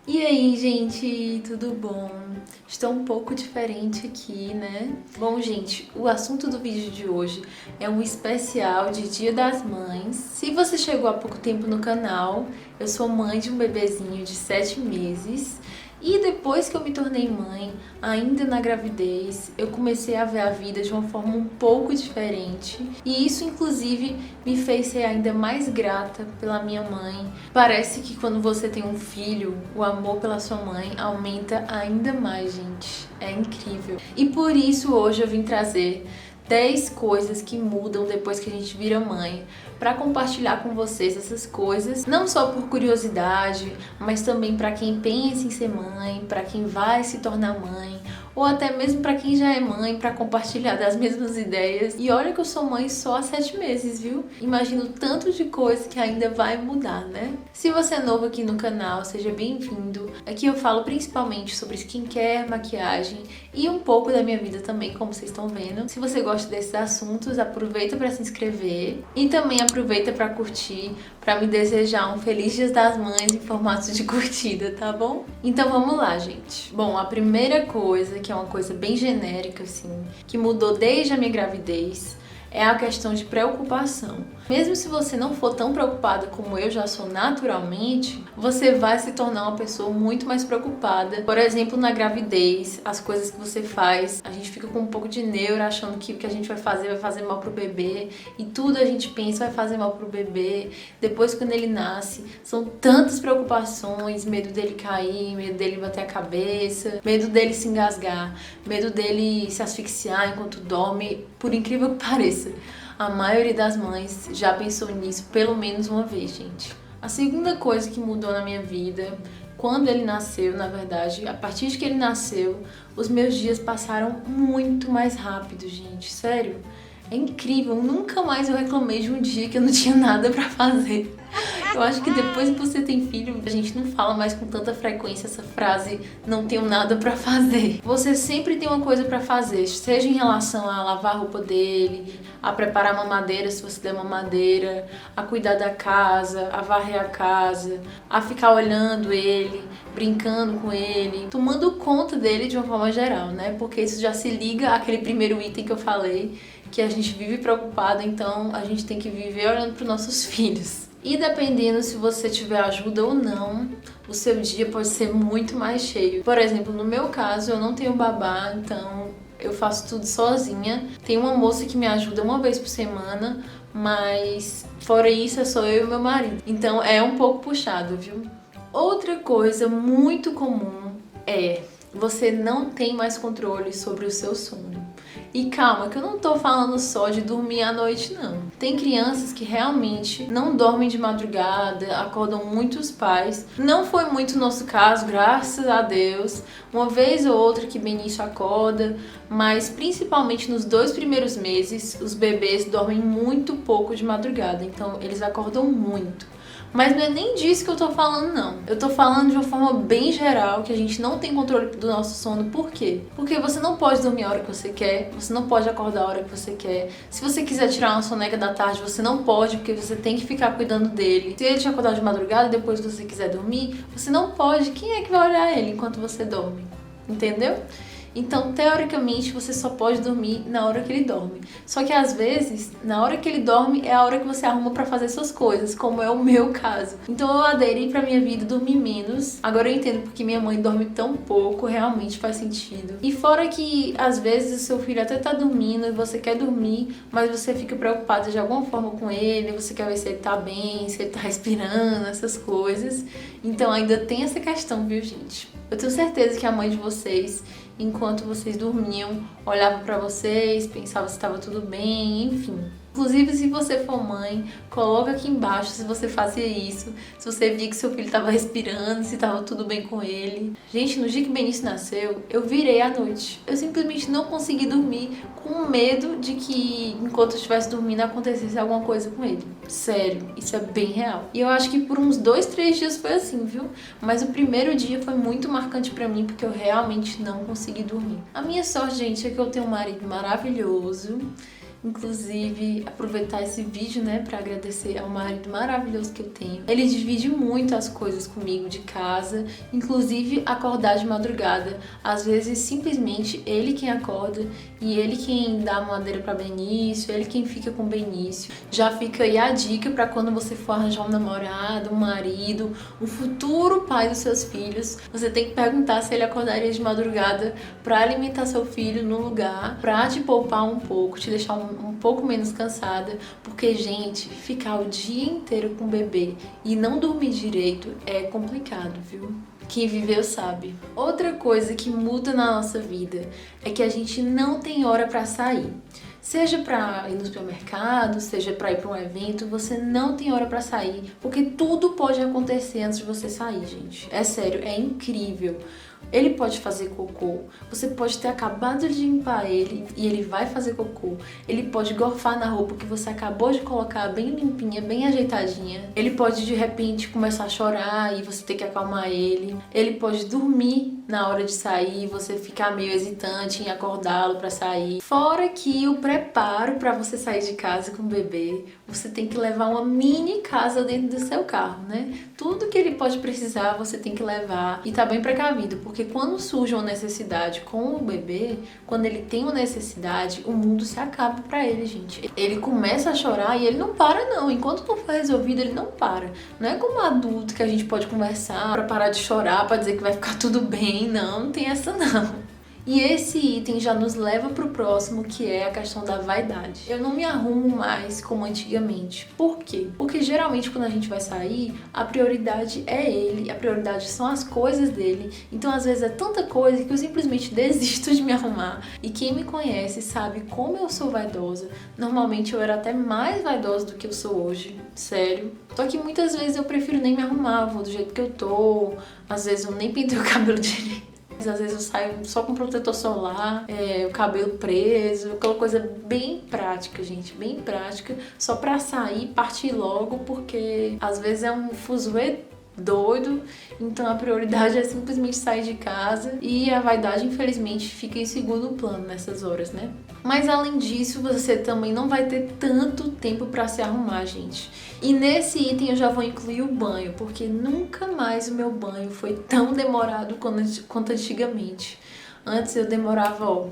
E aí, gente, tudo bom? Estou um pouco diferente aqui, né? Bom, gente, o assunto do vídeo de hoje é um especial de Dia das Mães. Se você chegou há pouco tempo no canal, eu sou mãe de um bebezinho de 7 meses. E depois que eu me tornei mãe, ainda na gravidez, eu comecei a ver a vida de uma forma um pouco diferente. E isso, inclusive, me fez ser ainda mais grata pela minha mãe. Parece que quando você tem um filho, o amor pela sua mãe aumenta ainda mais, gente. É incrível. E por isso hoje eu vim trazer 10 coisas que mudam depois que a gente vira mãe, para compartilhar com vocês essas coisas, não só por curiosidade, mas também para quem pensa em ser mãe, para quem vai se tornar mãe, ou até mesmo para quem já é mãe, para compartilhar das mesmas ideias. E olha que eu sou mãe só há 7 meses, viu? Imagino tanto de coisa que ainda vai mudar, né? Se você é novo aqui no canal, seja bem-vindo. Aqui eu falo principalmente sobre skincare, maquiagem e um pouco da minha vida também, como vocês estão vendo. Se você gosta desses assuntos, aproveita para se inscrever e também aproveita para curtir, para me desejar um feliz Dia das Mães em formato de curtida, tá bom? Então vamos lá, gente. Bom, a primeira coisa, que é uma coisa bem genérica assim, que mudou desde a minha gravidez, é a questão de preocupação. Mesmo se você não for tão preocupada como eu já sou naturalmente, você vai se tornar uma pessoa muito mais preocupada. Por exemplo, na gravidez, as coisas que você faz, a gente fica com um pouco de neura achando que o que a gente vai fazer mal pro bebê, e tudo a gente pensa vai fazer mal pro bebê. Depois, quando ele nasce, são tantas preocupações, medo dele cair, medo dele bater a cabeça, medo dele se engasgar, medo dele se asfixiar enquanto dorme. Por incrível que pareça, a maioria das mães já pensou nisso pelo menos uma vez, gente. A segunda coisa que mudou na minha vida, quando ele nasceu, na verdade, a partir de que ele nasceu, os meus dias passaram muito mais rápido, gente. Sério, é incrível. Nunca mais eu reclamei de um dia que eu não tinha nada pra fazer. Eu acho que depois que você tem filho, a gente não fala mais com tanta frequência essa frase, não tenho nada pra fazer. Você sempre tem uma coisa pra fazer, seja em relação a lavar a roupa dele, a preparar a mamadeira se você der mamadeira, a cuidar da casa, a varrer a casa, a ficar olhando ele, brincando com ele, tomando conta dele de uma forma geral, né? Porque isso já se liga àquele primeiro item que eu falei, que a gente vive preocupado, então a gente tem que viver olhando para os nossos filhos. E dependendo se você tiver ajuda ou não, o seu dia pode ser muito mais cheio. Por exemplo, no meu caso, eu não tenho babá, então eu faço tudo sozinha. Tem uma moça que me ajuda uma vez por semana, mas fora isso é só eu e meu marido. Então é um pouco puxado, viu? Outra coisa muito comum é você não tem mais controle sobre o seu sono. E calma, que eu não tô falando só de dormir à noite, não. Tem crianças que realmente não dormem de madrugada, acordam muitos pais. Não foi muito o nosso caso, graças a Deus. Uma vez ou outra que Benício acorda, mas principalmente nos 2 primeiros meses, os bebês dormem muito pouco de madrugada, então eles acordam muito. Mas não é nem disso que eu tô falando, não. Eu tô falando de uma forma bem geral, que a gente não tem controle do nosso sono. Por quê? Porque você não pode dormir a hora que você quer, você não pode acordar a hora que você quer. Se você quiser tirar uma soneca da tarde, você não pode, porque você tem que ficar cuidando dele. Se ele te acordar de madrugada, depois você quiser dormir, você não pode. Quem é que vai olhar ele enquanto você dorme? Entendeu? Então, teoricamente, você só pode dormir na hora que ele dorme. Só que às vezes, na hora que ele dorme, é a hora que você arruma pra fazer suas coisas, como é o meu caso. Então eu aderi pra minha vida dormir menos. Agora eu entendo porque minha mãe dorme tão pouco, realmente faz sentido. E fora que, às vezes, o seu filho até tá dormindo e você quer dormir, mas você fica preocupada de alguma forma com ele, você quer ver se ele tá bem, se ele tá respirando, essas coisas. Então ainda tem essa questão, viu, gente? Eu tenho certeza que a mãe de vocês, enquanto vocês dormiam, olhava pra vocês, pensava se estava tudo bem, enfim. Inclusive, se você for mãe, coloca aqui embaixo se você fazia isso, se você via que seu filho estava respirando, se estava tudo bem com ele. Gente, no dia que Benício nasceu, eu virei à noite. Eu simplesmente não consegui dormir, com medo de que, enquanto eu estivesse dormindo, acontecesse alguma coisa com ele. Sério, isso é bem real. E eu acho que por uns 2, 3 dias foi assim, viu? Mas o primeiro dia foi muito marcante pra mim, porque eu realmente não consegui dormir. A minha sorte, gente, é que eu tenho um marido maravilhoso, Inclusive, aproveitar esse vídeo, né, pra agradecer ao marido maravilhoso que eu tenho. Ele divide muito as coisas comigo de casa, inclusive acordar de madrugada. Às vezes, simplesmente, ele quem acorda e ele quem dá a mamadeira pra Benício, ele quem fica com o Benício. Já fica aí a dica pra quando você for arranjar um namorado, um marido, um futuro pai dos seus filhos, você tem que perguntar se ele acordaria de madrugada pra alimentar seu filho no lugar, pra te poupar um pouco, te deixar um pouco menos cansada, porque, gente, ficar o dia inteiro com o bebê e não dormir direito é complicado, viu? Quem viveu sabe. Outra coisa que muda na nossa vida é que a gente não tem hora pra sair. Seja pra ir no supermercado, seja pra ir pra um evento, você não tem hora pra sair, porque tudo pode acontecer antes de você sair, gente. É sério, é incrível. Ele pode fazer cocô, você pode ter acabado de limpar ele e ele vai fazer cocô. Ele pode gorfar na roupa que você acabou de colocar bem limpinha, bem ajeitadinha. Ele pode de repente começar a chorar e você ter que acalmar ele. Ele pode dormir na hora de sair, você ficar meio hesitante em acordá-lo para sair. Fora que o preparo para você sair de casa com o bebê, você tem que levar uma mini casa dentro do seu carro, né? Tudo que ele pode precisar, você tem que levar e tá bem precavido, porque quando surge uma necessidade com o bebê, quando ele tem uma necessidade, o mundo se acaba pra ele, gente. Ele começa a chorar e ele não para não. Enquanto não for resolvido, ele não para. Não é como adulto que a gente pode conversar pra parar de chorar, pra dizer que vai ficar tudo bem. Não tem essa não. E esse item já nos leva pro próximo, que é a questão da vaidade. Eu não me arrumo mais como antigamente. Por quê? Porque geralmente quando a gente vai sair, a prioridade é ele, a prioridade são as coisas dele. Então às vezes é tanta coisa que eu simplesmente desisto de me arrumar. E quem me conhece sabe como eu sou vaidosa. Normalmente eu era até mais vaidosa do que eu sou hoje. Sério. Só que muitas vezes eu prefiro nem me arrumar, vou do jeito que eu tô. Às vezes eu nem pintei o cabelo direito. Às vezes eu saio só com protetor solar, o cabelo preso, aquela coisa bem prática, gente, bem prática, só pra sair e partir logo, porque às vezes é um fuzuê doido, então a prioridade é simplesmente sair de casa e a vaidade, infelizmente, fica em segundo plano nessas horas, né? Mas além disso, você também não vai ter tanto tempo pra se arrumar, gente. E nesse item eu já vou incluir o banho, porque nunca mais o meu banho foi tão demorado quanto antigamente. Antes eu demorava,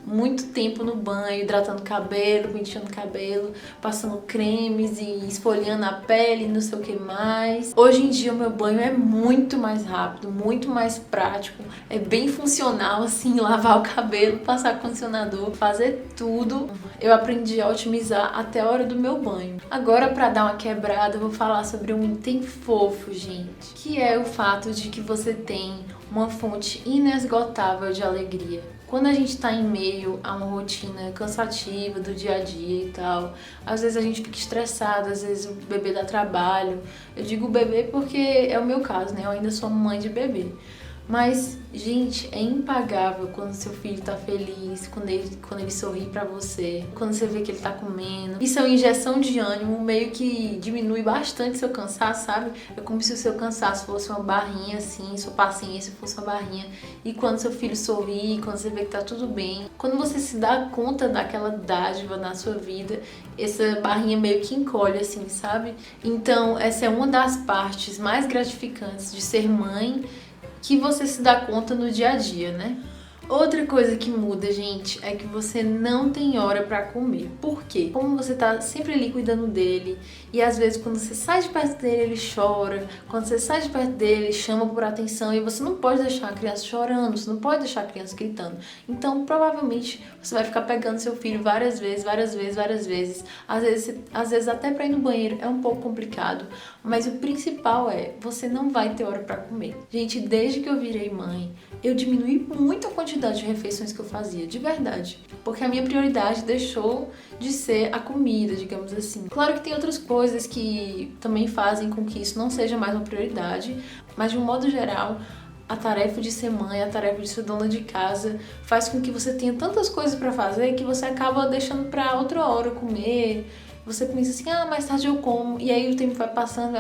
muito tempo no banho, hidratando o cabelo, penteando o cabelo, passando cremes e esfoliando a pele, não sei o que mais. Hoje em dia o meu banho é muito mais rápido, muito mais prático, é bem funcional assim, lavar o cabelo, passar condicionador, fazer tudo. Eu aprendi a otimizar até a hora do meu banho. Agora, pra dar uma quebrada, eu vou falar sobre um item fofo, gente, que é o fato de que você tem uma fonte inesgotável de alegria. Quando a gente tá em meio a uma rotina cansativa do dia a dia e tal, às vezes a gente fica estressado, às vezes o bebê dá trabalho. Eu digo bebê porque é o meu caso, né? Eu ainda sou mãe de bebê. Mas, gente, é impagável quando seu filho tá feliz, quando ele sorri pra você, quando você vê que ele tá comendo. Isso é uma injeção de ânimo, meio que diminui bastante seu cansaço, sabe? É como se o seu cansaço fosse uma barrinha assim, sua paciência fosse uma barrinha. E quando seu filho sorri, quando você vê que tá tudo bem, quando você se dá conta daquela dádiva na sua vida, essa barrinha meio que encolhe assim, sabe? Então, essa é uma das partes mais gratificantes de ser mãe, que você se dá conta no dia a dia, né? Outra coisa que muda, gente, é que você não tem hora pra comer. Por quê? Como você tá sempre ali cuidando dele, e às vezes quando você sai de perto dele, ele chora. Quando você sai de perto dele, ele chama por atenção, e você não pode deixar a criança chorando, você não pode deixar a criança gritando. Então, provavelmente, você vai ficar pegando seu filho várias vezes, várias vezes, várias vezes. Às vezes até pra ir no banheiro é um pouco complicado, mas o principal é, você não vai ter hora pra comer. Gente, desde que eu virei mãe, eu diminui muito a quantidade de refeições que eu fazia, de verdade. Porque a minha prioridade deixou de ser a comida, digamos assim. Claro que tem outras coisas que também fazem com que isso não seja mais uma prioridade, mas de um modo geral, a tarefa de ser mãe, a tarefa de ser dona de casa, faz com que você tenha tantas coisas pra fazer que você acaba deixando pra outra hora comer. Você pensa assim, mais tarde eu como, e aí o tempo vai passando,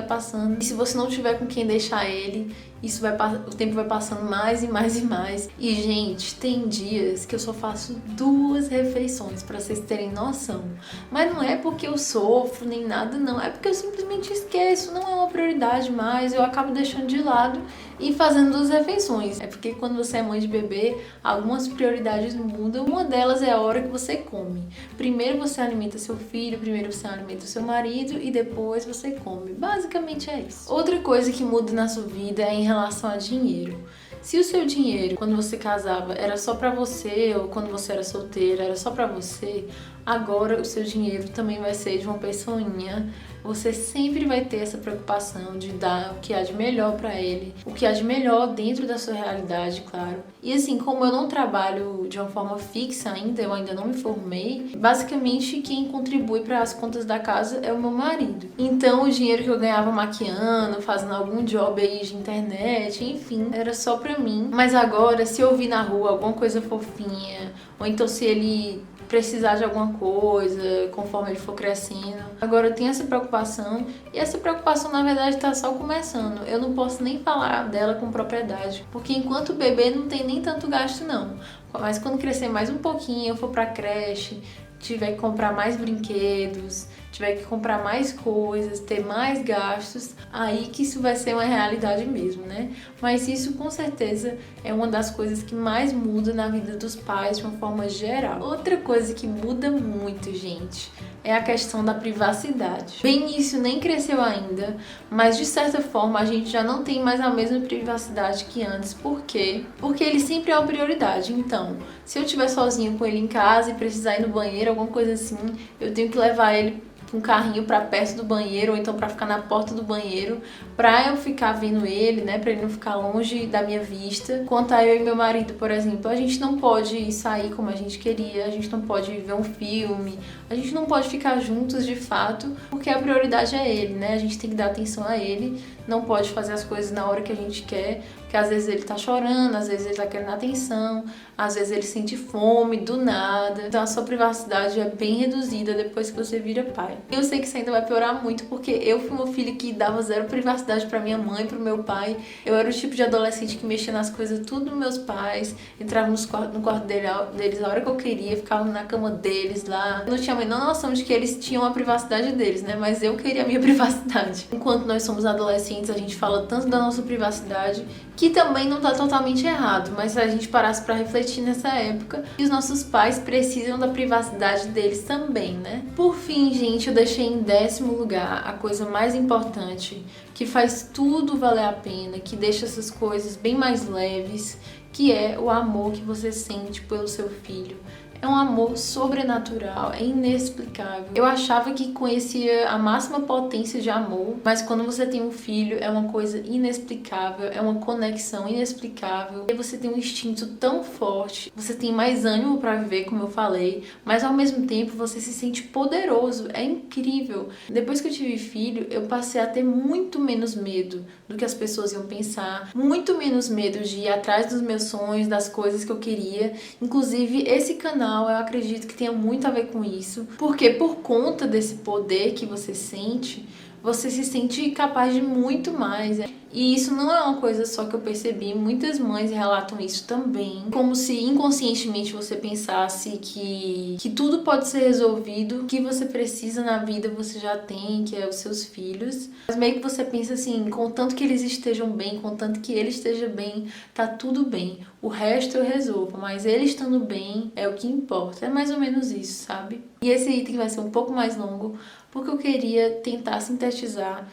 e se você não tiver com quem deixar ele, o tempo vai passando mais e mais e mais. E, gente, tem dias que eu só faço 2 refeições, pra vocês terem noção. Mas não é porque eu sofro nem nada, não. É porque eu simplesmente esqueço, não é uma prioridade mais, eu acabo deixando de lado e fazendo 2 refeições. É porque quando você é mãe de bebê, algumas prioridades mudam. Uma delas é a hora que você come. Primeiro você alimenta seu filho, primeiro você alimenta seu marido e depois você come. Basicamente é isso. Outra coisa que muda na sua vida é em relação a dinheiro. Se o seu dinheiro, quando você casava, era só pra você, ou quando você era solteira, era só pra você, agora o seu dinheiro também vai ser de uma pessoinha. Você sempre vai ter essa preocupação de dar o que há de melhor pra ele, o que há de melhor dentro da sua realidade, claro. E assim, como eu não trabalho de uma forma fixa ainda, eu ainda não me formei, basicamente quem contribui para as contas da casa é o meu marido. Então o dinheiro que eu ganhava maquiando, fazendo algum job aí de internet, enfim, era só pra mim. Mas agora, se eu vir na rua alguma coisa fofinha, ou então se ele precisar de alguma coisa, conforme ele for crescendo. Agora eu tenho essa preocupação, e essa preocupação na verdade tá só começando. Eu não posso nem falar dela com propriedade, porque enquanto bebê não tem nem tanto gasto não. Mas quando crescer mais um pouquinho, eu for pra creche, tiver que comprar mais brinquedos, tiver que comprar mais coisas, ter mais gastos, aí que isso vai ser uma realidade mesmo, né? Mas isso com certeza é uma das coisas que mais muda na vida dos pais de uma forma geral. Outra coisa que muda muito, gente, é a questão da privacidade. Bem, isso nem cresceu ainda, mas de certa forma a gente já não tem mais a mesma privacidade que antes. Por quê? Porque ele sempre é uma prioridade. Então, se eu estiver sozinha com ele em casa e precisar ir no banheiro, alguma coisa assim, eu tenho que levar ele um carrinho para perto do banheiro, ou então para ficar na porta do banheiro, para eu ficar vendo ele, né, para ele não ficar longe da minha vista. Quanto a eu e meu marido, por exemplo, a gente não pode sair como a gente queria, a gente não pode ver um filme, a gente não pode ficar juntos de fato, porque a prioridade é ele, né? A gente tem que dar atenção a ele, não pode fazer as coisas na hora que a gente quer, porque às vezes ele tá chorando, às vezes ele tá querendo atenção, às vezes ele sente fome do nada. Então a sua privacidade é bem reduzida depois que você vira pai. Eu sei que isso ainda vai piorar muito, porque eu fui uma filha que dava zero privacidade pra minha mãe, pro meu pai. Eu era o tipo de adolescente que mexia nas coisas tudo dos meus pais, entrava no quarto deles a hora que eu queria, ficava na cama deles lá. Eu não tinha a menor noção de que eles tinham a privacidade deles, né? Mas eu queria a minha privacidade. Enquanto nós somos adolescentes, a gente fala tanto da nossa privacidade, que também não tá totalmente errado, mas se a gente parasse pra refletir nessa época, os nossos pais precisam da privacidade deles também, né? Por fim, gente, eu deixei em 10º lugar a coisa mais importante, que faz tudo valer a pena, que deixa essas coisas bem mais leves, que é o amor que você sente pelo seu filho. É um amor sobrenatural, é inexplicável. Eu achava que conhecia a máxima potência de amor, mas quando você tem um filho é uma coisa inexplicável, é uma conexão inexplicável. E você tem um instinto tão forte, você tem mais ânimo para viver, como eu falei, mas ao mesmo tempo você se sente poderoso, é incrível. Depois que eu tive filho, eu passei a ter muito menos medo do que as pessoas iam pensar, muito menos medo de ir atrás dos meus sonhos, das coisas que eu queria. Inclusive, esse canal eu acredito que tenha muito a ver com isso, porque por conta desse poder que você sente, você se sente capaz de muito mais. E isso não é uma coisa só que eu percebi, muitas mães relatam isso também, como se inconscientemente você pensasse que tudo pode ser resolvido, o que você precisa na vida você já tem, que é os seus filhos. Mas meio que você pensa assim, contanto que eles estejam bem, contanto que ele esteja bem, tá tudo bem. O resto eu resolvo, mas ele estando bem é o que importa. É mais ou menos isso, sabe? E esse item vai ser um pouco mais longo, porque eu queria tentar sintetizar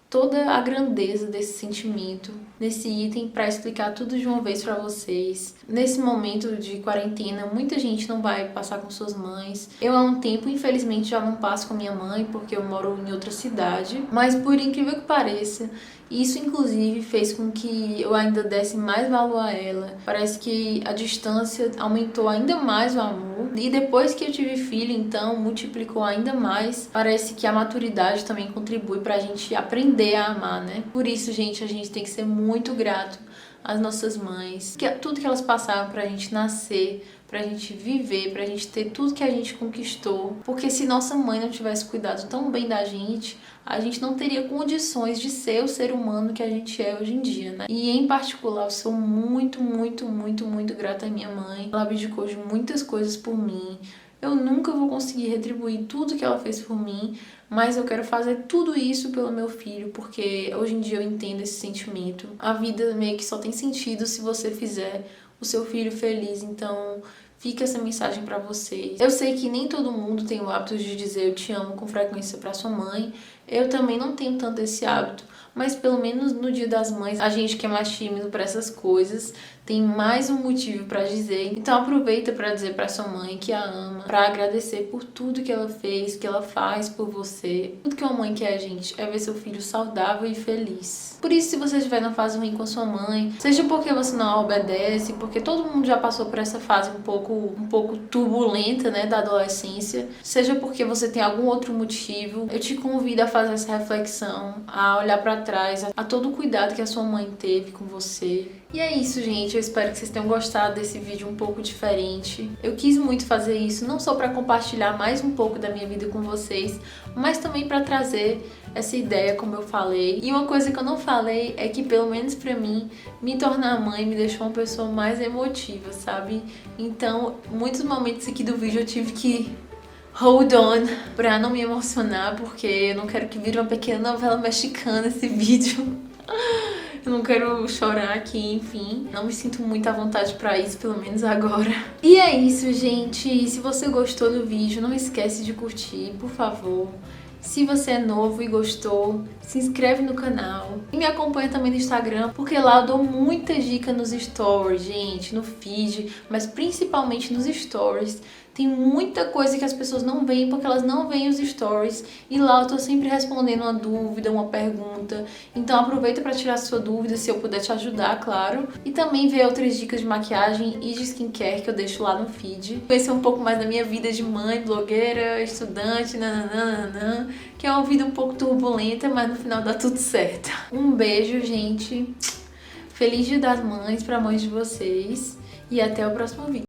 toda a grandeza desse sentimento nesse item para explicar tudo de uma vez para vocês. Nesse momento de quarentena, muita gente não vai passar com suas mães. Eu há um tempo, infelizmente, já não passo com minha mãe porque eu moro em outra cidade, mas por incrível que pareça, isso inclusive fez com que eu ainda desse mais valor a ela. Parece que a distância aumentou ainda mais o amor. E depois que eu tive filho, então, multiplicou ainda mais. Parece que a maturidade também contribui pra gente aprender a amar, né? Por isso, gente, a gente tem que ser muito grato as nossas mães, tudo que elas passaram pra gente nascer, pra gente viver, pra gente ter tudo que a gente conquistou. Porque se nossa mãe não tivesse cuidado tão bem da gente, a gente não teria condições de ser o ser humano que a gente é hoje em dia, né? E em particular, eu sou muito, muito, muito, muito grata à minha mãe. Ela abdicou de muitas coisas por mim. Eu nunca vou conseguir retribuir tudo que ela fez por mim, mas eu quero fazer tudo isso pelo meu filho, porque hoje em dia eu entendo esse sentimento. A vida meio que só tem sentido se você fizer o seu filho feliz, então fica essa mensagem pra vocês. Eu sei que nem todo mundo tem o hábito de dizer eu te amo com frequência pra sua mãe. Eu também não tenho tanto esse hábito, mas pelo menos no Dia das Mães, a gente que é mais tímido pra essas coisas tem mais um motivo pra dizer. Então aproveita pra dizer pra sua mãe que a ama, pra agradecer por tudo que ela fez, que ela faz por você. Tudo que uma mãe quer, gente, é ver seu filho saudável e feliz. Por isso, se você estiver numa fase ruim com a sua mãe, seja porque você não a obedece, porque todo mundo já passou por essa fase um pouco turbulenta, né, da adolescência, seja porque você tem algum outro motivo, eu te convido a fazer essa reflexão, a olhar pra trás, a todo o cuidado que a sua mãe teve com você. E é isso, gente. Eu espero que vocês tenham gostado desse vídeo um pouco diferente. Eu quis muito fazer isso, não só para compartilhar mais um pouco da minha vida com vocês, mas também para trazer essa ideia, como eu falei. E uma coisa que eu não falei é que, pelo menos pra mim, me tornar mãe me deixou uma pessoa mais emotiva, sabe? Então, muitos momentos aqui do vídeo eu tive que hold on pra não me emocionar, porque eu não quero que vire uma pequena novela mexicana esse vídeo. Eu não quero chorar aqui, enfim. Não me sinto muito à vontade pra isso, pelo menos agora. E é isso, gente. Se você gostou do vídeo, não esquece de curtir, por favor. Se você é novo e gostou, se inscreve no canal. E me acompanha também no Instagram, porque lá eu dou muita dica nos stories, gente, no feed, mas principalmente nos stories. Tem muita coisa que as pessoas não veem porque elas não veem os stories. E lá eu tô sempre respondendo uma dúvida, uma pergunta. Então aproveita pra tirar sua dúvida, se eu puder te ajudar, claro. E também ver outras dicas de maquiagem e de skincare que eu deixo lá no feed. Conhecer um pouco mais da minha vida de mãe, blogueira, estudante, nananana, que é uma vida um pouco turbulenta, mas no final dá tudo certo. Um beijo, gente. Feliz Dia das Mães pra mães de vocês. E até o próximo vídeo.